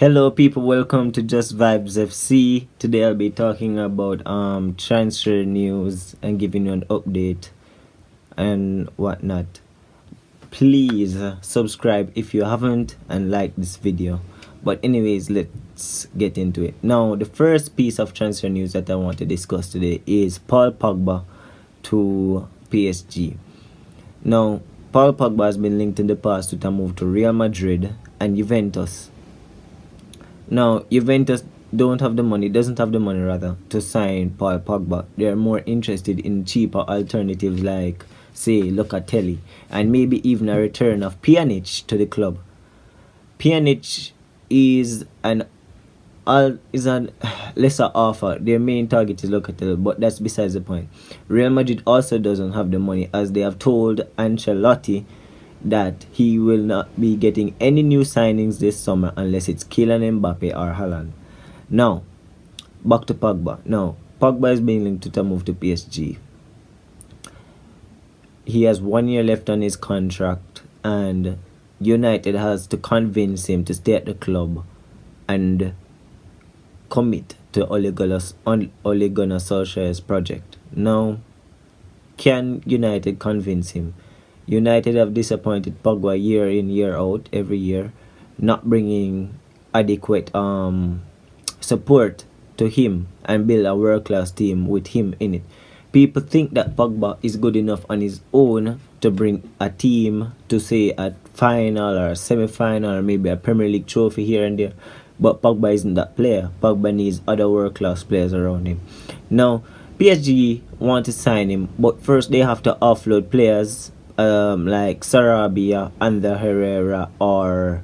Hello people, welcome to Just Vibes FC. Today I'll be talking about transfer news and giving you an update and whatnot. Please subscribe if you haven't and like this video. But anyways, let's get into it. Now, the first piece of transfer news that I want to discuss today is Paul Pogba to PSG. Now, Paul Pogba has been linked in the past with a move to Real Madrid and Juventus. Now, Juventus doesn't have the money to sign Paul Pogba. They're more interested in cheaper alternatives like, say, Locatelli, and maybe even a return of Pjanic to the club. Pjanic is a lesser offer. Their main target is Locatelli, but that's besides the point. Real Madrid also doesn't have the money, as they have told Ancelotti that he will not be getting any new signings this summer unless it's Kylian Mbappe or Haaland. Now, back to Pogba. Now, Pogba is being linked to move to PSG. He has 1 year left on his contract, and United has to convince him to stay at the club and commit to Ole Gunnar Solskjaer's project. Now, can United convince him? United have disappointed Pogba year in, year out, every year, not bringing adequate support to him and build a world-class team with him in it. People think that Pogba is good enough on his own to bring a team to, say, a final or a semi-final or maybe a Premier League trophy here and there. But Pogba isn't that player. Pogba needs other world-class players around him. Now, PSG want to sign him, but first they have to offload players like Sarabia, Ander Herrera, or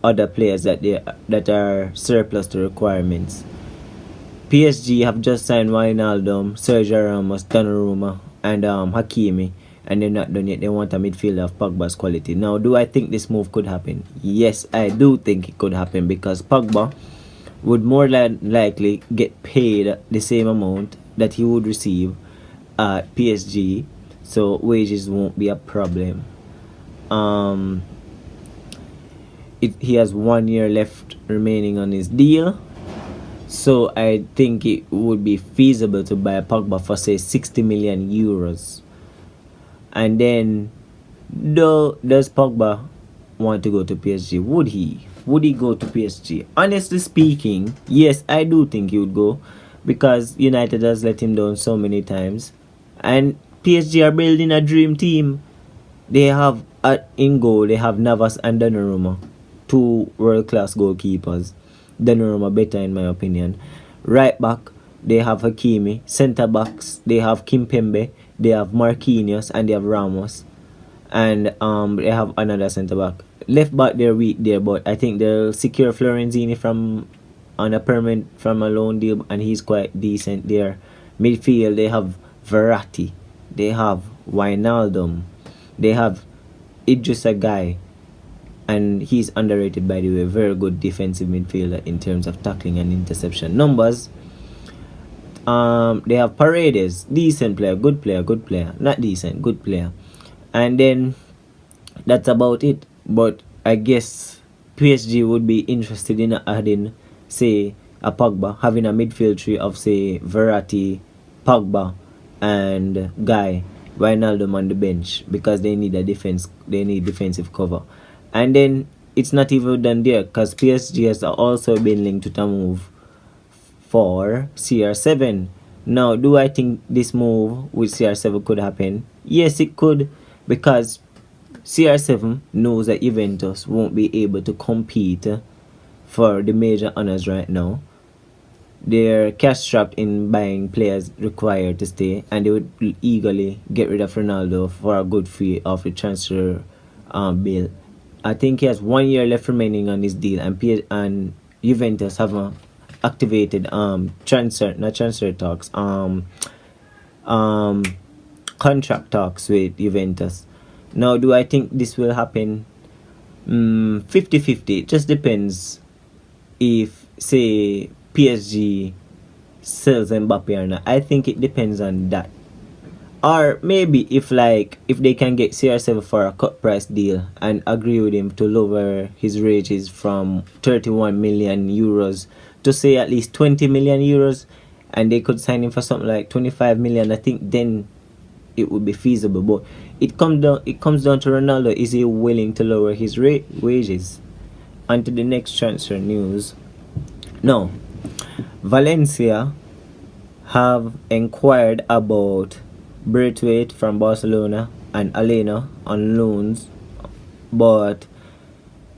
other players that are surplus to requirements. PSG have just signed Wijnaldum, Sergio Ramos, Donnarumma, and Hakimi, and they're not done yet. They want a midfielder of Pogba's quality. Now, do I think this move could happen? Yes, I do think it could happen, because Pogba would more likely get paid the same amount that he would receive at PSG, so wages won't be a problem. He has 1 year left remaining on his deal, so I think it would be feasible to buy Pogba for, say, 60 million euros. And then, does Pogba want to go to PSG? Would he go to PSG? Honestly speaking, yes, I do think he would go, because United has let him down so many times, and PSG are building a dream team. They have in goal, they have Navas and Donnarumma, two world-class goalkeepers. Donnarumma better in my opinion. Right back, they have Hakimi. Centre backs, they have Kimpembe, they have Marquinhos, and they have Ramos. And they have another centre back. Left back, they're weak there, but I think they'll secure Florenzini from a loan deal, and he's quite decent there. Midfield, they have Verratti, they have Wijnaldum, they have Idrissa Gueye, and he's underrated, by the way. Very good defensive midfielder in terms of tackling and interception numbers. They have Paredes, decent player, good player, not decent, good player. And then that's about it. But I guess PSG would be interested in adding, say, a Pogba, having a midfield three of, say, Verratti, Pogba, and Gueye, Wijnaldum on the bench, because they need defensive cover. And then it's not even done there, because PSG has also been linked to a move for CR7. Now, do I think this move with CR7 could happen? Yes, it could, because CR7 knows that Juventus won't be able to compete for the major honors right now. They're cash strapped in buying players required to stay, and they would eagerly get rid of Ronaldo for a good fee of the transfer bill. I think he has 1 year left remaining on his deal, and Juventus have activated contract talks with Juventus. Now, do I think this will happen? 50-50. It just depends if, say, PSG sells Mbappe or not. I think it depends on that. Or maybe if they can get CR7 for a cut price deal and agree with him to lower his wages from 31 million euros to say at least 20 million euros, and they could sign him for something like 25 million, I think then it would be feasible. But it comes down to Ronaldo. Is he willing to lower his wages? On to the next transfer news. Now, Valencia have inquired about Braithwaite from Barcelona and Alena on loans, but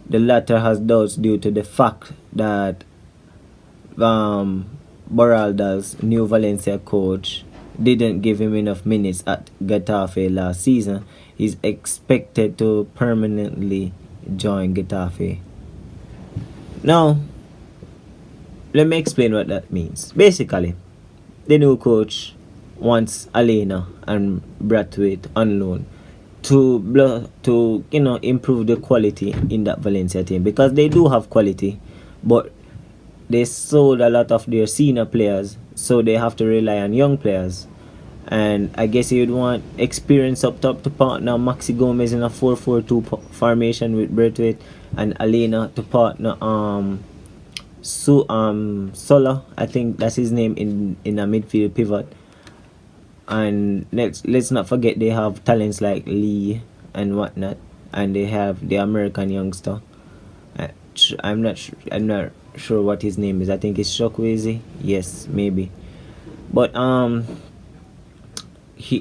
the latter has doubts due to the fact that Boralda's new Valencia coach didn't give him enough minutes at Getafe last season. He's expected to permanently join Getafe. Now, let me explain what that means. Basically, the new coach wants Alena and Braithwaite on loan to improve the quality in that Valencia team, because they do have quality, but they sold a lot of their senior players, so they have to rely on young players. And I guess you'd want experience up top to partner Maxi Gomez in a 4-4-2 formation with Braithwaite, and Alena to partner Sola, I think that's his name, in a midfield pivot. And let's not forget they have talents like Lee and whatnot, and they have the American youngster. I'm not sure what his name is. I think it's Shockwave. Yes, maybe. But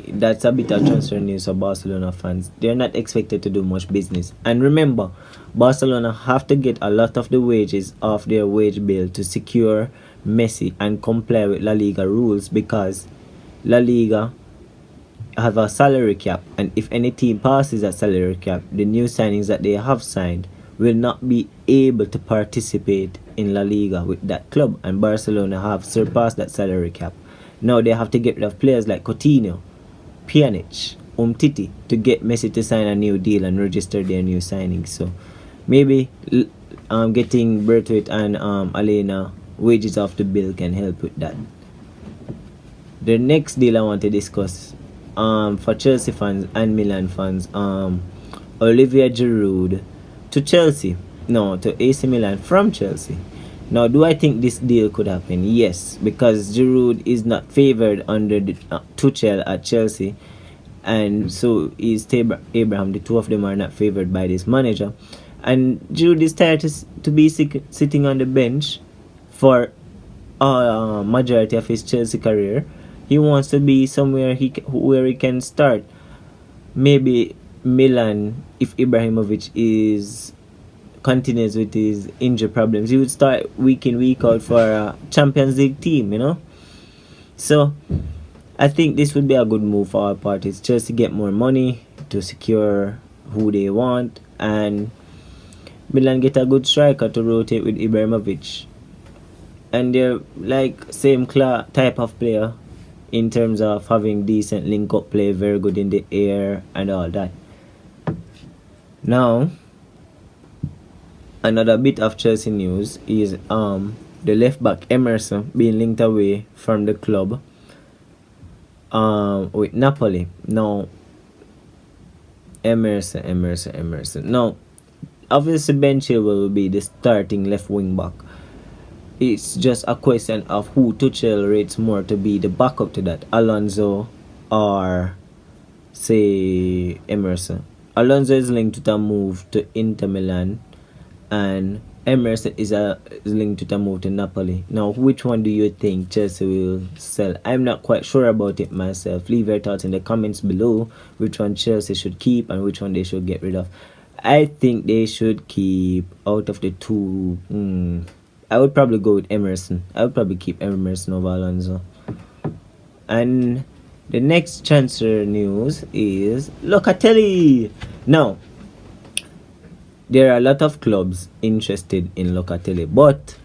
that's a bit of transfer news for Barcelona fans. They're not expected to do much business. And remember, Barcelona have to get a lot of the wages off their wage bill to secure Messi and comply with La Liga rules, because La Liga have a salary cap, and if any team passes that salary cap, the new signings that they have signed will not be able to participate in La Liga with that club, and Barcelona have surpassed that salary cap. Now they have to get rid of players like Coutinho, Pjanic, Umtiti to get Messi to sign a new deal and register their new signings. So maybe getting Braithwaite and Alena wages off the bill can help with that. The next deal I want to discuss for Chelsea fans and Milan fans, Olivier Giroud to Chelsea. No, to AC Milan from Chelsea. Now, do I think this deal could happen? Yes, because Giroud is not favored under the Tuchel at Chelsea, and so is Abraham. The two of them are not favored by this manager, and Giroud is tired to be sitting on the bench for majority of his Chelsea career. He wants to be somewhere where he can start. Maybe Milan, if Ibrahimovic continues with his injury problems, he would start week in, week out for a Champions League team, So I think this would be a good move for our parties. Chelsea get more money to secure who they want, and Milan get a good striker to rotate with Ibrahimovic. And they're like same type of player in terms of having decent link-up play, very good in the air and all that. Now, another bit of Chelsea news is the left back Emerson being linked away from the club with Napoli. Now, Emerson. Now, obviously Ben Chilwell will be the starting left wing back. It's just a question of who Tuchel rates more to be the backup to that, Alonso or say Emerson. Alonso is linked to a move to Inter Milan, and Emerson is linked to a move to Napoli. Now, which one do you think Chelsea will sell? I'm not quite sure about it myself. Leave your thoughts in the comments below, which one Chelsea should keep and which one they should get rid of. I think they should keep, out of the two, I would probably go with Emerson. I would probably keep Emerson over Alonso. And the next transfer news is Locatelli. Now, there are a lot of clubs interested in Locatelli, but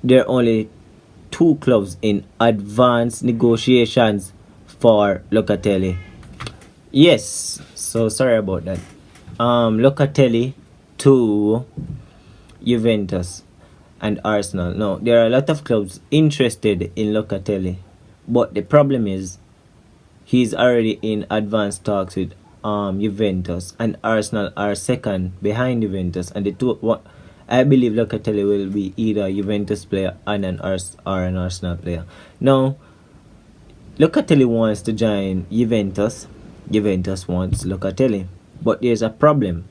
there are only 2 clubs in advanced negotiations for Locatelli. Yes, so sorry about that. Locatelli to Juventus, and Arsenal. Now, there are a lot of clubs interested in Locatelli, but the problem is he's already in advanced talks with Juventus, and Arsenal are second behind Juventus, and the two. What I believe Locatelli will be either a Juventus player and or an Arsenal player. Now, Locatelli wants to join Juventus. Juventus wants Locatelli, but there's a problem.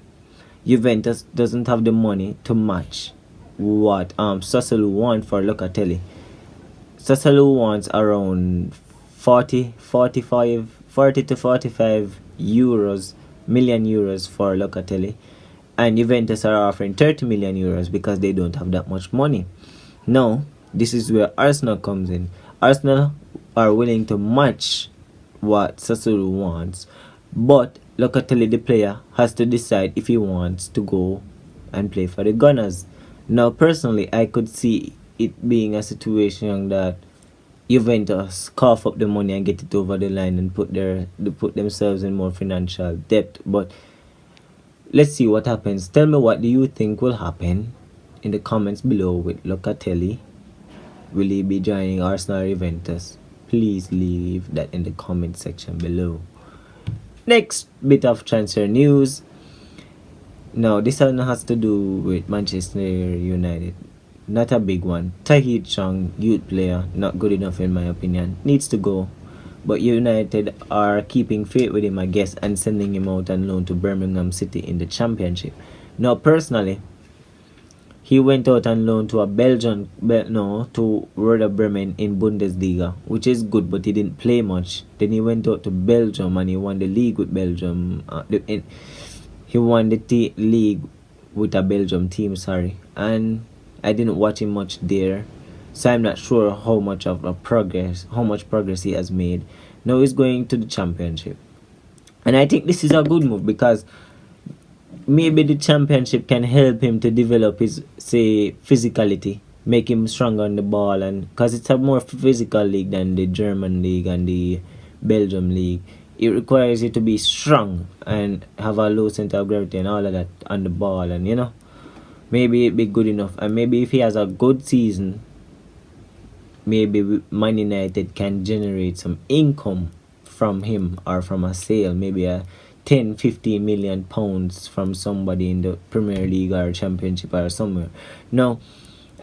Juventus doesn't have the money to match what Sassuolo want for Locatelli. Sassuolo wants around 40 to 45 euros million euros for Locatelli, and Juventus are offering 30 million euros because they don't have that much money. Now, this is where Arsenal comes in. Arsenal are willing to match what Sassuolo wants, but Locatelli, the player, has to decide if he wants to go and play for the Gunners. Now, personally, I could see it being a situation that Juventus cough up the money and get it over the line and put themselves in more financial debt. But let's see what happens. Tell me, what do you think will happen in the comments below with Locatelli? Will he be joining Arsenal or Juventus? Please leave that in the comment section below. Next bit of transfer news. Now, this one has to do with Manchester United. Not a big one. Tahith Chong, youth player, not good enough in my opinion. Needs to go. But United are keeping faith with him, I guess, and sending him out on loan to Birmingham City in the Championship. Now, personally, he went out on loan to to Werder Bremen in Bundesliga, which is good, but he didn't play much. Then he went out to Belgium and he won the league with Belgium. He won the league with a Belgium team, and I didn't watch him much there, so I'm not sure how much progress he has made. Now he's going to the Championship, and I think this is a good move because maybe the Championship can help him to develop his, say, physicality, make him stronger on the ball, and because it's a more physical league than the German league and the Belgium league. It requires you to be strong and have a low center of gravity and all of that on the ball, and maybe it'd be good enough. And maybe if he has a good season, maybe Man United can generate some income from him, or from a sale, maybe a 10-15 million pounds from somebody in the Premier League or Championship or somewhere. No,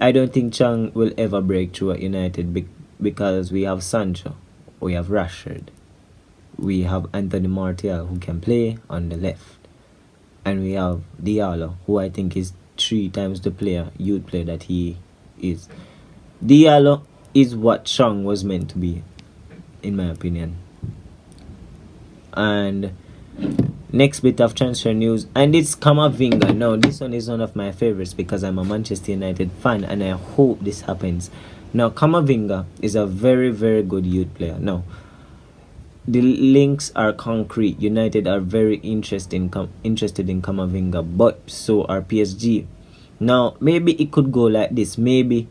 I don't think Chang will ever break through at United because we have Sancho, we have Rashford, we have Anthony Martial who can play on the left, and we have Diallo, who I think is 3 times the youth player that he is. Diallo is what Chang was meant to be, in my opinion. And next bit of transfer news, and it's Camavinga. Now, this one is one of my favorites because I'm a Manchester United fan and I hope this happens. Now, Camavinga is a very, very good youth player. Now, the links are concrete. United are very interested in Camavinga, but so are PSG. Now, maybe it could go like this. Maybe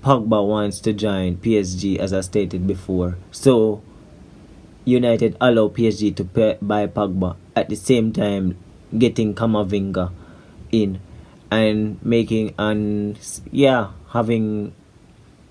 Pogba wants to join PSG, as I stated before. So United allow PSG to buy Pogba, at the same time getting Camavinga in and having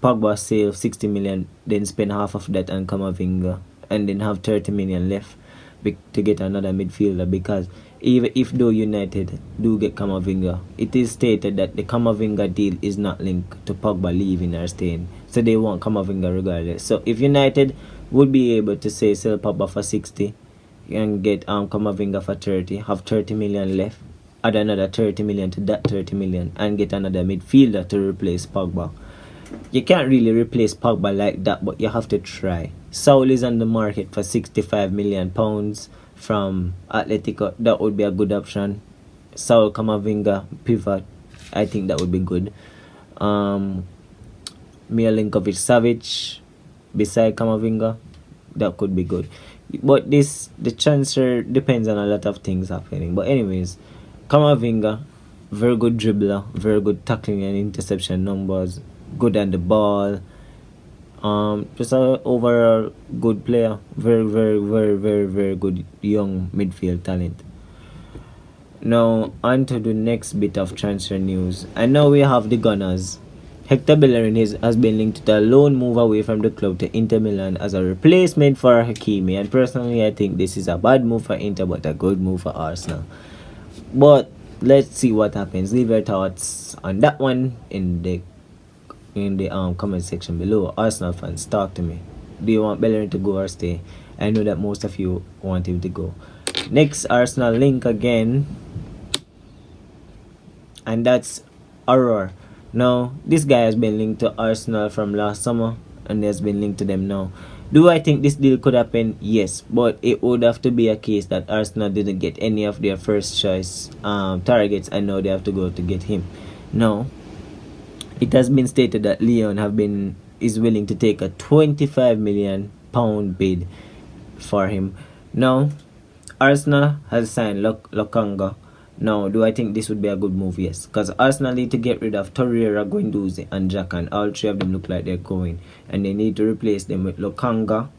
Pogba save 60 million, then spend half of that on Camavinga, and then have 30 million left to get another midfielder. Because even if United do get Camavinga, it is stated that the Camavinga deal is not linked to Pogba leaving or staying, so they want Camavinga regardless. So if United would be able to say sell Pogba for 60 and get Camavinga for 30, have 30 million left, add another 30 million to that 30 million, and get another midfielder to replace Pogba. You can't really replace Pogba like that, but you have to try. Saul is on the market for 65 million pounds from Atletico. That would be a good option. Saul, Camavinga, pivot, I think that would be good. Milinkovic Savic beside Camavinga, that could be good. But the transfer depends on a lot of things happening. But anyways, Camavinga, very good dribbler, very good tackling and interception numbers, good on the ball. Just an overall good player. Very, very, very, very, very good young midfield talent. Now, on to the next bit of transfer news. And now we have the Gunners. Hector Bellerin has been linked to a loan move away from the club to Inter Milan as a replacement for Hakimi. And personally, I think this is a bad move for Inter, but a good move for Arsenal. But let's see what happens. Leave your thoughts on that one in the comment section below. Arsenal fans, talk to me. Do you want Bellerin to go or stay? I know that most of you want him to go. Next Arsenal link again, and that's Aurora. Now this guy has been linked to Arsenal from last summer and has been linked to them now. Do I think this deal could happen? Yes, but it would have to be a case that Arsenal didn't get any of their first choice targets and now they have to go to get him. Now it has been stated that Lyon is willing to take a £25 million bid for him. Now Arsenal has signed Lokanga. Now, do I think this would be a good move? Yes, because Arsenal need to get rid of Torreira, Guendouzi and Xhaka, and all three of them look like they're going, and they need to replace them with Lokanga,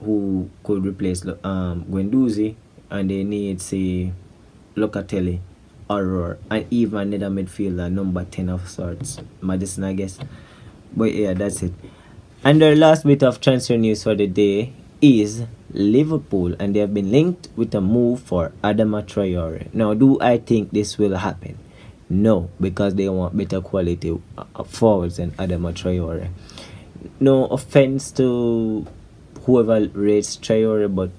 who could replace Guendouzi, and they need, say, Locatelli, Aurora, and even another midfielder, number 10 of sorts, Madison, I guess. But yeah, that's it. And their last bit of transfer news for the day is Liverpool, and they have been linked with a move for Adama Traore. Now, do I think this will happen? No, because they want better quality forwards than Adama Traore. No offense to whoever rates Traore, but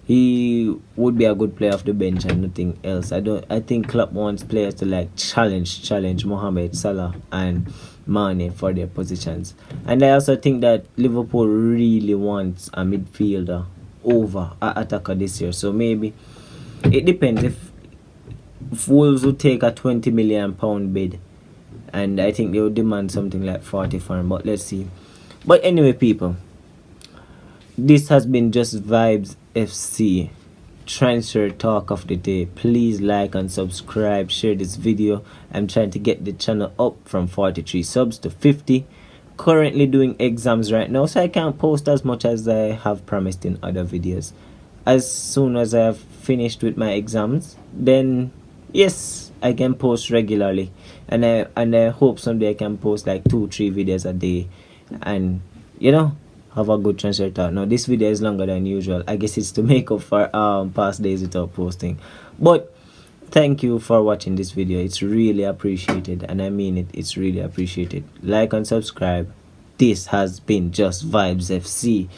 he would be a good player off the bench and nothing else. I think Klopp wants players to like challenge Mohamed Salah and Mane for their positions. And I also think that Liverpool really wants a midfielder over an attacker this year. So maybe it depends if Wolves would take a £20 million bid, and I think they would demand something like 40 for him, but let's see. But anyway, people, this has been Just Vibes FC transfer talk of the day. Please like and subscribe, share this video. I'm trying to get the channel up from 43 subs to 50. Currently doing exams right now, so I can't post as much as I have promised in other videos. As soon as I have finished with my exams, then yes, I can post regularly, and I hope someday I can post like 2-3 videos a day, and you know, have a good transfer talk. Now this video is longer than usual. I guess it's to make up for past days without posting. But thank you for watching this video. It's really appreciated, and I mean it. It's really appreciated. Like and subscribe. This has been Just Vibes FC.